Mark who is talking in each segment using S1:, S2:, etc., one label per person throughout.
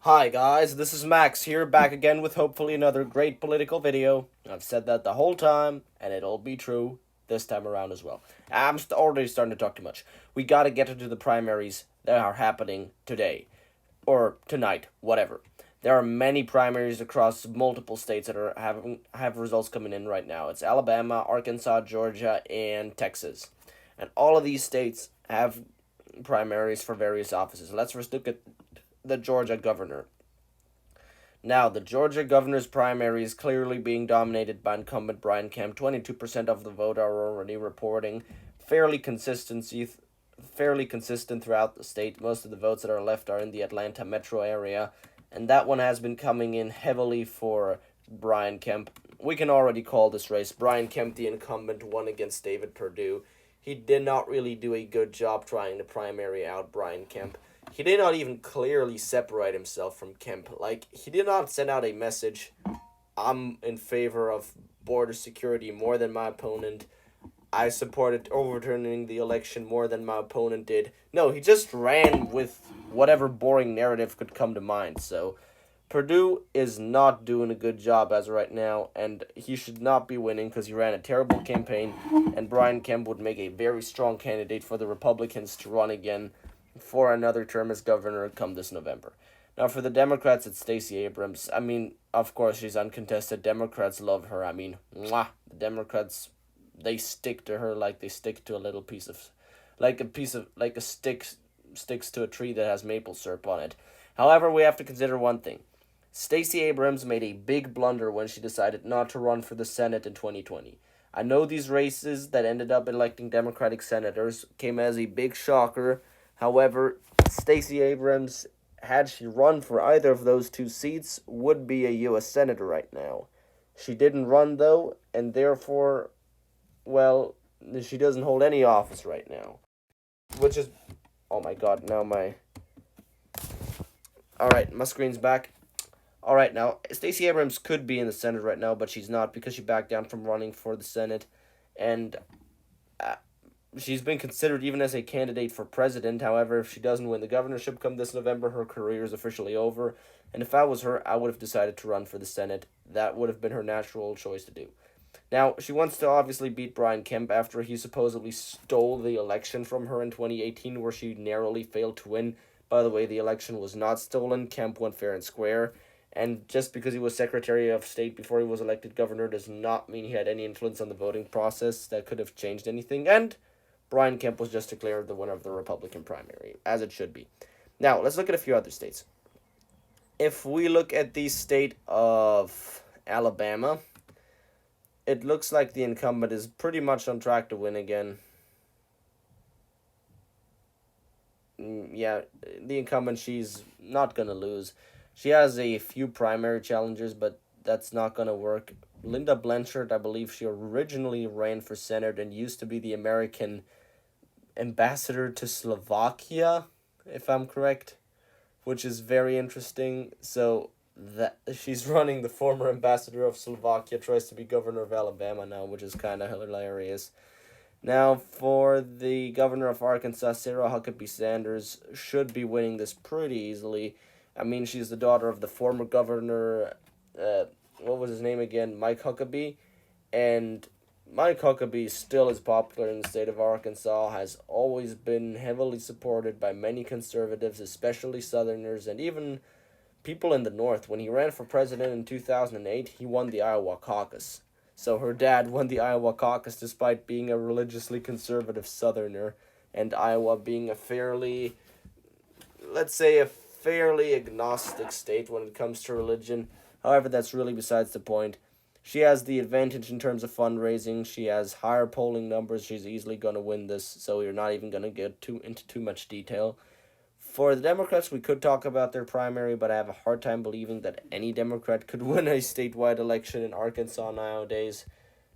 S1: Hi guys, this is Max here, back again with hopefully another great political video. I've said that the whole time, and it'll be true this time around as well. Already starting to talk too much. We gotta get into the primaries that are happening today. Or tonight, whatever. There are many primaries across multiple states that have results coming in right now. It's Alabama, Arkansas, Georgia, and Texas. And all of these states have primaries for various offices. Let's first look at the Georgia governor. Now, the Georgia governor's primary is clearly being dominated by incumbent Brian Kemp. 22% of the vote are already reporting fairly consistent throughout the state. Most of the votes that are left are in the Atlanta metro area, and that one has been coming in heavily for Brian Kemp. We can already call this race. Brian Kemp, the incumbent, won against David Perdue. He did not really do a good job trying to primary out Brian Kemp. He did not even clearly separate himself from Kemp. Like, he did not send out a message, I'm in favor of border security more than my opponent. I supported overturning the election more than my opponent did. No, he just ran with whatever boring narrative could come to mind. So, Perdue is not doing a good job as of right now, and he should not be winning because he ran a terrible campaign, and Brian Kemp would make a very strong candidate for the Republicans to run again for another term as governor come this November. Now, for the Democrats, it's Stacey Abrams. I mean, of course, she's uncontested. Democrats love her. I mean, mwah. The Democrats, they stick to her like they stick to a little piece of, like a stick sticks to a tree that has maple syrup on it. However, we have to consider one thing. Stacey Abrams made a big blunder when she decided not to run for the Senate in 2020. I know these races that ended up electing Democratic senators came as a big shocker. However, Stacey Abrams, had she run for either of those two seats, would be a U.S. Senator right now. She didn't run, though, and therefore, well, she doesn't hold any office right now. Which is. Oh my god, now my. Alright, my screen's back. Alright, now, Stacey Abrams could be in the Senate right now, but she's not because she backed down from running for the Senate. And she's been considered even as a candidate for president. However, if she doesn't win the governorship come this November, her career is officially over. And if I was her, I would have decided to run for the Senate. That would have been her natural choice to do. Now, she wants to obviously beat Brian Kemp after he supposedly stole the election from her in 2018, where she narrowly failed to win. By the way, the election was not stolen. Kemp won fair and square. And just because he was Secretary of State before he was elected governor does not mean he had any influence on the voting process that could have changed anything. And Brian Kemp was just declared the winner of the Republican primary, as it should be. Now, let's look at a few other states. If we look at the state of Alabama, it looks like the incumbent is pretty much on track to win again. Yeah, the incumbent, she's not going to lose. She has a few primary challengers, but that's not going to work. Linda Blanchard, I believe she originally ran for Senate and used to be the American ambassador to Slovakia, if I'm correct, which is very interesting. So that she's running, the former ambassador of Slovakia tries to be governor of Alabama now, which is kind of hilarious. Now, for the governor of Arkansas, Sarah Huckabee Sanders should be winning this pretty easily. I mean, she's the daughter of the former governor, what was his name again? Mike Huckabee. And Mike Huckabee still is popular in the state of Arkansas, has always been heavily supported by many conservatives, especially Southerners, and even people in the North. When he ran for president in 2008, he won the Iowa caucus. So her dad won the Iowa caucus despite being a religiously conservative Southerner, and Iowa being a fairly, let's say, a fairly agnostic state when it comes to religion. However, that's really besides the point. She has the advantage in terms of fundraising. She has higher polling numbers. She's easily going to win this, so we're not even going to get into too much detail. For the Democrats, we could talk about their primary, but I have a hard time believing that any Democrat could win a statewide election in Arkansas nowadays.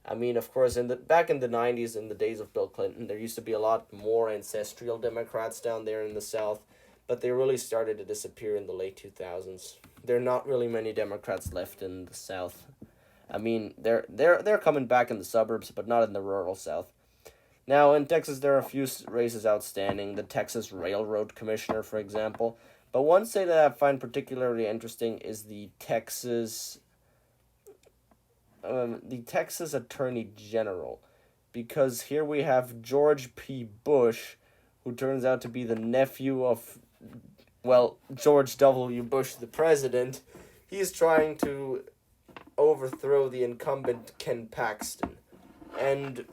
S1: I mean, of course, back in the 90s, in the days of Bill Clinton, there used to be a lot more ancestral Democrats down there in the South, but they really started to disappear in the late 2000s. There are not really many Democrats left in the South. I mean, they're coming back in the suburbs, but not in the rural South. Now, in Texas, there are a few races outstanding. The Texas Railroad Commissioner, for example. But one state that I find particularly interesting is the Texas Attorney General, because here we have George P. Bush, who turns out to be the nephew of, well, George W. Bush, the president. He's trying to overthrow the incumbent Ken Paxton. And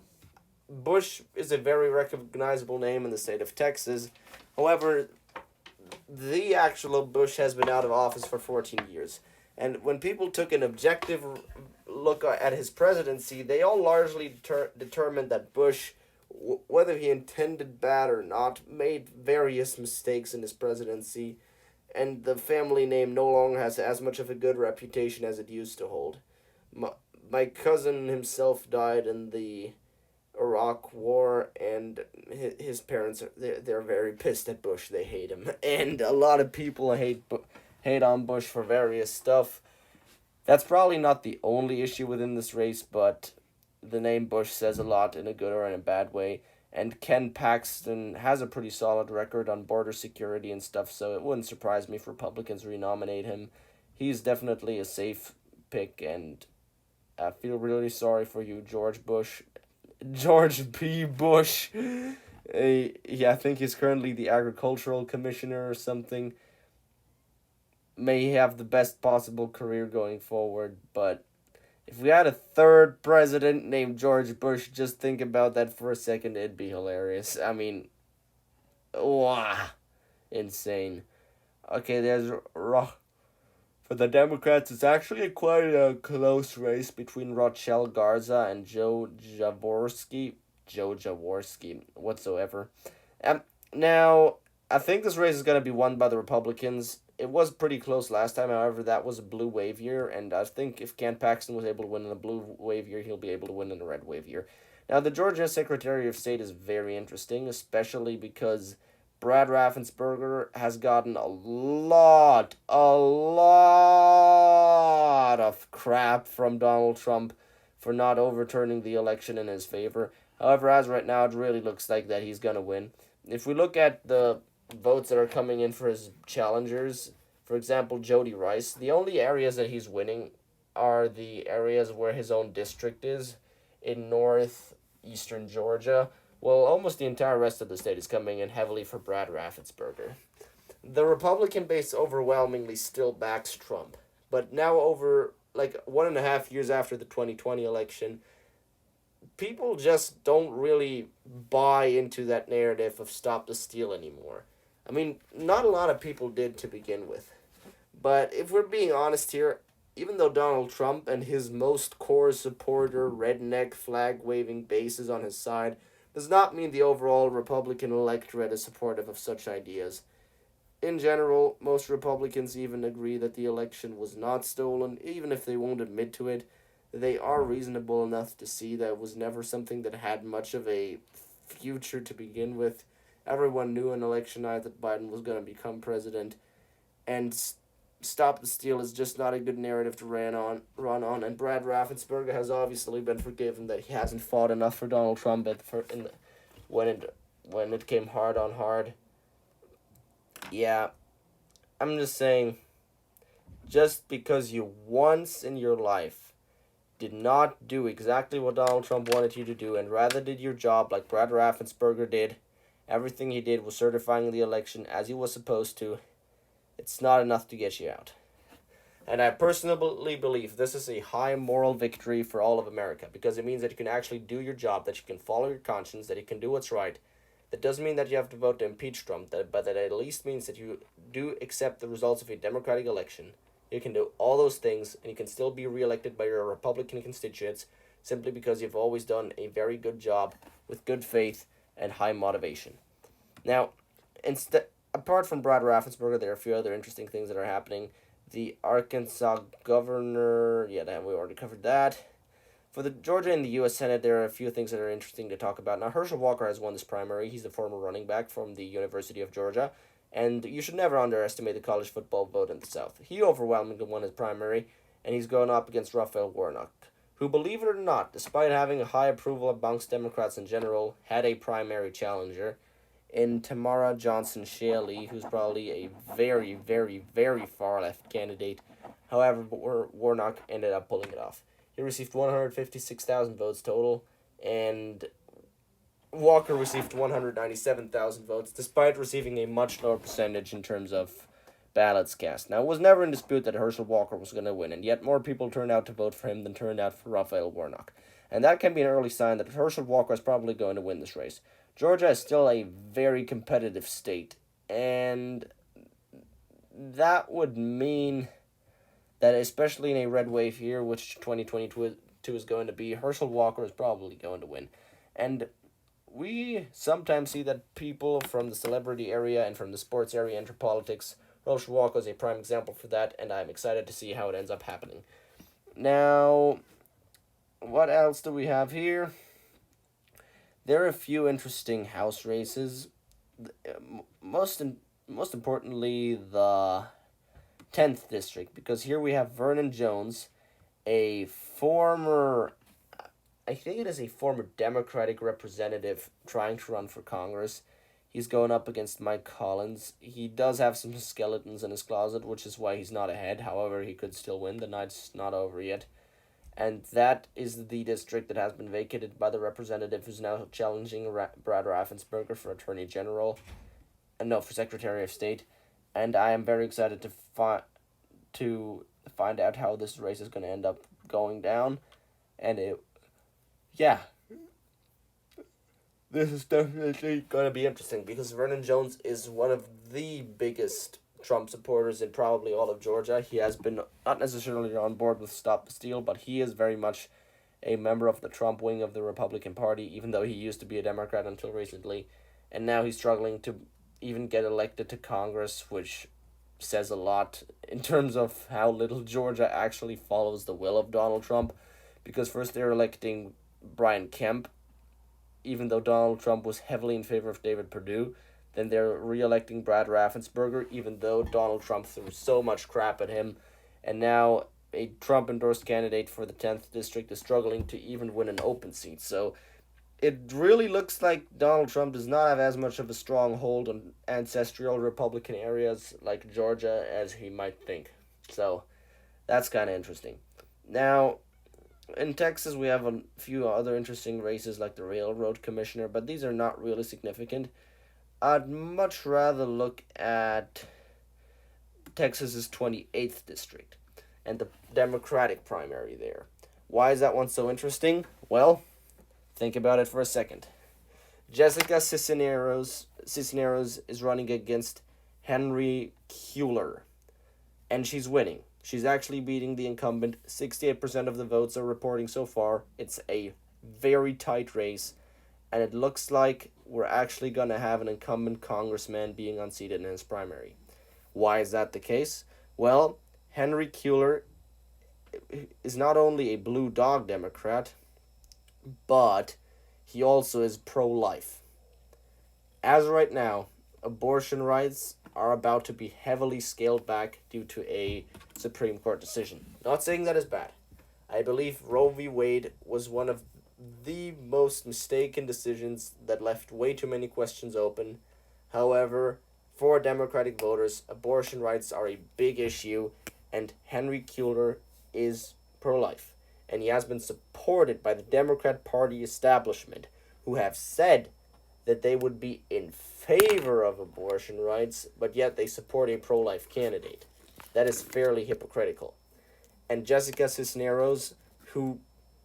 S1: Bush is a very recognizable name in the state of Texas. However, the actual Bush has been out of office for 14 years. And when people took an objective look at his presidency, they all largely determined that Bush, whether he intended bad or not, made various mistakes in his presidency, and the family name no longer has as much of a good reputation as it used to hold. My cousin himself died in the Iraq War, and his parents they're very pissed at Bush. They hate him, and a lot of people hate on Bush for various stuff. That's probably not the only issue within this race, but the name Bush says a lot in a good or in a bad way. And Ken Paxton has a pretty solid record on border security and stuff, so it wouldn't surprise me if Republicans renominate him. He's definitely a safe pick, and I feel really sorry for you, George Bush. George P. Bush. Yeah, I think he's currently the agricultural commissioner or something. May have the best possible career going forward, but if we had a third president named George Bush, just think about that for a second, it'd be hilarious. I mean, wow, insane. Okay, for the Democrats, it's actually quite a close race between Rochelle Garza and Joe Jaworski, whatsoever. Now, I think this race is going to be won by the Republicans. It was pretty close last time, however, that was a blue wave year, and I think if Ken Paxton was able to win in a blue wave year, he'll be able to win in a red wave year. Now, the Georgia Secretary of State is very interesting, especially because Brad Raffensperger has gotten a lot of crap from Donald Trump for not overturning the election in his favor. However, as right now, it really looks like that he's going to win. If we look at the votes that are coming in for his challengers, for example, Jody Rice, the only areas that he's winning are the areas where his own district is in northeastern Georgia. Well, almost the entire rest of the state is coming in heavily for Brad Raffensperger. The Republican base overwhelmingly still backs Trump, but now over like 1.5 years after the 2020 election, people just don't really buy into that narrative of stop the steal anymore. I mean, not a lot of people did to begin with. But if we're being honest here, even though Donald Trump and his most core supporter, redneck, flag waving base is on his side, does not mean the overall Republican electorate is supportive of such ideas. In general, most Republicans even agree that the election was not stolen, even if they won't admit to it. They are reasonable enough to see that it was never something that had much of a future to begin with. Everyone knew on election night that Biden was going to become president, and stop the steal is just not a good narrative to run on. And Brad Raffensperger has obviously been forgiven that he hasn't fought enough for Donald Trump when it came hard on hard. Yeah, I'm just saying, just because you once in your life did not do exactly what Donald Trump wanted you to do and rather did your job like Brad Raffensperger did, everything he did was certifying the election as he was supposed to, it's not enough to get you out. And I personally believe this is a high moral victory for all of America, because it means that you can actually do your job, that you can follow your conscience, that you can do what's right. That doesn't mean that you have to vote to impeach Trump, but that at least means that you do accept the results of a democratic election. You can do all those things, and you can still be reelected by your Republican constituents simply because you've always done a very good job with good faith and high motivation. Now, apart from Brad Raffensperger, there are a few other interesting things that are happening. The Arkansas governor, we already covered that. For the Georgia and the U.S. Senate, there are a few things that are interesting to talk about. Now, Herschel Walker has won this primary. He's the former running back from the University of Georgia. And you should never underestimate the college football vote in the South. He overwhelmingly won his primary, and he's going up against Raphael Warnock, who, believe it or not, despite having a high approval amongst Democrats in general, had a primary challenger in Tamara Johnson Shaley, who's probably a very, very, very far left candidate. However, Warnock ended up pulling it off. He received 156,000 votes total, and Walker received 197,000 votes, despite receiving a much lower percentage in terms of ballots cast. Now, it was never in dispute that Herschel Walker was going to win, and yet more people turned out to vote for him than turned out for Raphael Warnock. And that can be an early sign that Herschel Walker is probably going to win this race. Georgia is still a very competitive state, and that would mean that, especially in a red wave year, which 2022 is going to be, Herschel Walker is probably going to win. And we sometimes see that people from the celebrity area and from the sports area enter politics. Herschel Walker is a prime example for that, and I'm excited to see how it ends up happening. Now, what else do we have here? There are a few interesting house races. Most most importantly, the 10th district, because here we have Vernon Jones, a former, I think it is a former Democratic representative trying to run for Congress. He's going up against Mike Collins. He does have some skeletons in his closet, which is why he's not ahead. However, he could still win. The night's not over yet. And that is the district that has been vacated by the representative who's now challenging Brad Raffensperger for Attorney General. No, for Secretary of State. And I am very excited to find out how this race is going to end up going down. And yeah, this is definitely going to be interesting because Vernon Jones is one of the biggest Trump supporters in probably all of Georgia. He has been not necessarily on board with Stop the Steal, but he is very much a member of the Trump wing of the Republican Party, even though he used to be a Democrat until recently. And now he's struggling to even get elected to Congress, which says a lot in terms of how little Georgia actually follows the will of Donald Trump. Because first they're electing Brian Kemp, even though Donald Trump was heavily in favor of David Perdue. Then they're re-electing Brad Raffensperger, even though Donald Trump threw so much crap at him. And now a Trump-endorsed candidate for the 10th district is struggling to even win an open seat. So it really looks like Donald Trump does not have as much of a strong hold on ancestral Republican areas like Georgia as he might think. So that's kind of interesting. Now, in Texas, we have a few other interesting races like the Railroad Commissioner, but these are not really significant. I'd much rather look at Texas's 28th district and the Democratic primary there. Why is that one so interesting? Well, think about it for a second. Jessica Cisneros is running against Henry Cuellar, and she's winning. She's actually beating the incumbent. 68% of the votes are reporting so far. It's a very tight race, and it looks like we're actually going to have an incumbent congressman being unseated in his primary. Why is that the case? Well, Henry Cuellar is not only a blue dog Democrat, but he also is pro-life. As right now, abortion rights are about to be heavily scaled back due to a Supreme Court decision. Not saying that is bad. I believe Roe v. Wade was one of the most mistaken decisions that left way too many questions open. However, for Democratic voters, abortion rights are a big issue, and Henry Cuellar is pro-life. And he has been supported by the Democrat Party establishment, who have said that they would be in favor of abortion rights, but yet they support a pro-life candidate. That is fairly hypocritical. And Jessica Cisneros, who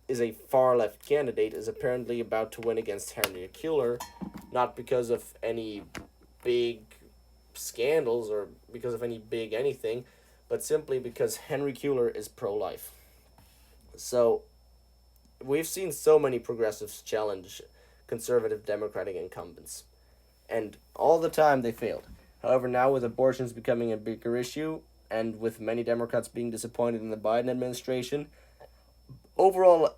S1: is a far-left candidate, is apparently about to win against Henry Cuellar, not because of any big scandals or because of any big anything, but simply because Henry Cuellar is pro-life. So, we've seen so many progressives challenge conservative Democratic incumbents, and all the time they failed. However, now with abortions becoming a bigger issue, and with many Democrats being disappointed in the Biden administration, overall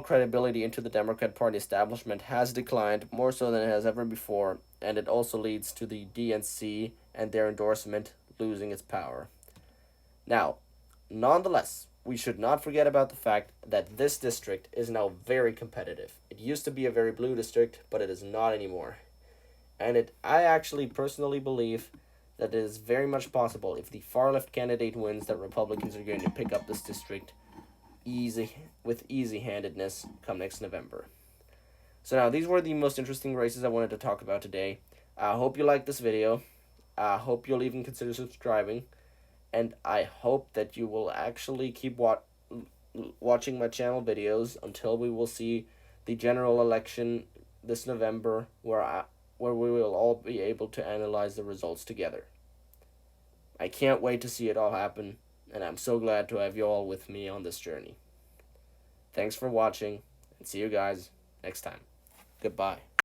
S1: credibility into the Democrat Party establishment has declined more so than it has ever before, and it also leads to the DNC and their endorsement losing its power. Now, nonetheless, we should not forget about the fact that this district is now very competitive. It used to be a very blue district, but it is not anymore. And I actually personally believe that it is very much possible if the far left candidate wins that Republicans are going to pick up this district easy handedness come next November. So now these were the most interesting races I wanted to talk about today. I hope you liked this video. I hope you'll even consider subscribing, and I hope that you will actually keep watching my channel videos until we will see the general election this November, where we will all be able to analyze the results together. I can't wait to see it all happen, and I'm so glad to have you all with me on this journey. Thanks for watching, and see you guys next time. Goodbye.